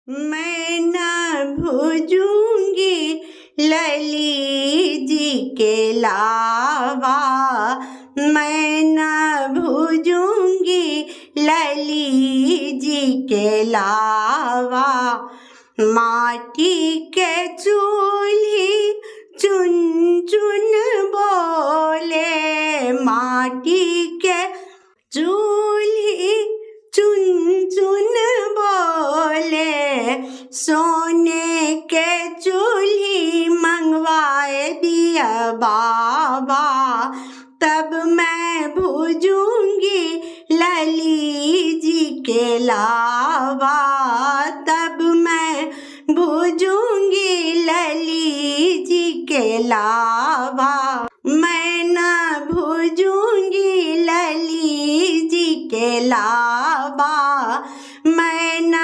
मैं न भूलूंगी लली जी के लावा। मैं न भूलूंगी लली जी के लावा। माटी के चूल्ही चुन चुन बोले। माटी के चूल्ही चुन चुन बोले। सोने के चूल्ही मंगवाए दिया बाबा। तब मैं भूलूंगी लली जी के लावा। तब मैं भूलूंगी लली जी के लावा। मैं न भूलूंगी लली जी के लावा। मैं न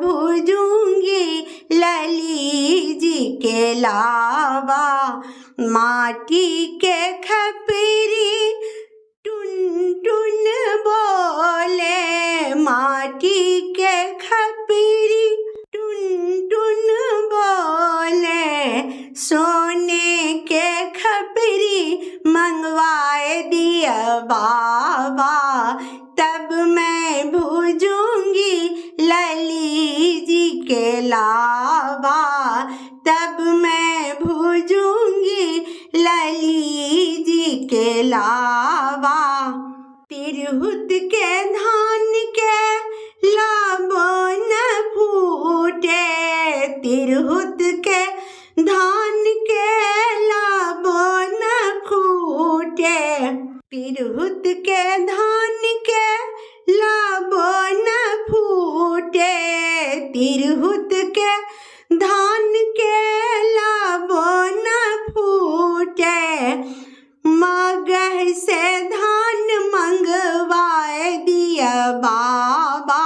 भूलूंगी लली जी के लावा। माटी के खपरी टुन टुन बोले। माटी के खपरी टुन टुन बोले। सोने के खपरी मंगवाए दिया बाबा। तब मैं भूलूंगी लली जी के लावा। तब मैं भूलूंगी लली जी के लावा। तिरहुत के धान के लाबो न फूटे। तिरहुत के धान के लाबो न फूटे। तिरहुत के धान के लाबो न फूटे। तिरहुत के धान के लाबो न फूटे। मगह से धान मंगवाए दिया बाबा।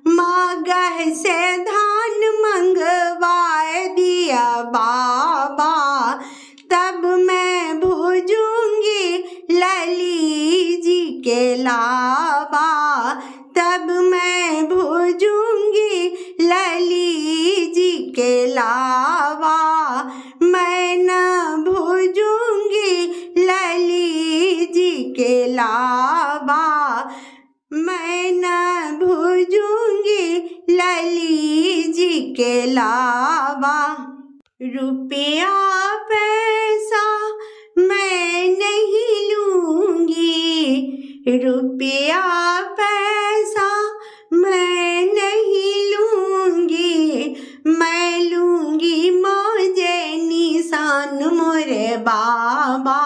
मगह से धान मंगवाए दिया बाबा। तब मैं भूलूंगी लली जी के लावा। तब मैं भूलूंगी लली जी के लावा। मैं न भूलूंगी लली जी के लावा। मैं न भूलूंगी लली जी के लावा। रुपया पैसा मैं नहीं लूंगी। रुपया पैसा मैं नहीं लूंगी। मैं लूंगी मौजे निशान मोरे बाबा।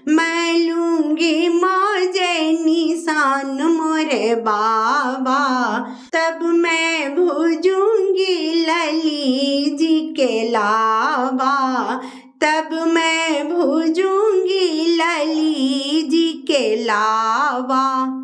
मैं लूंगी मौजे निशान मोरे बाबा। तब मैं भूलूंगी लली जी के लावा। तब मैं भूलूंगी लली जी के लावा।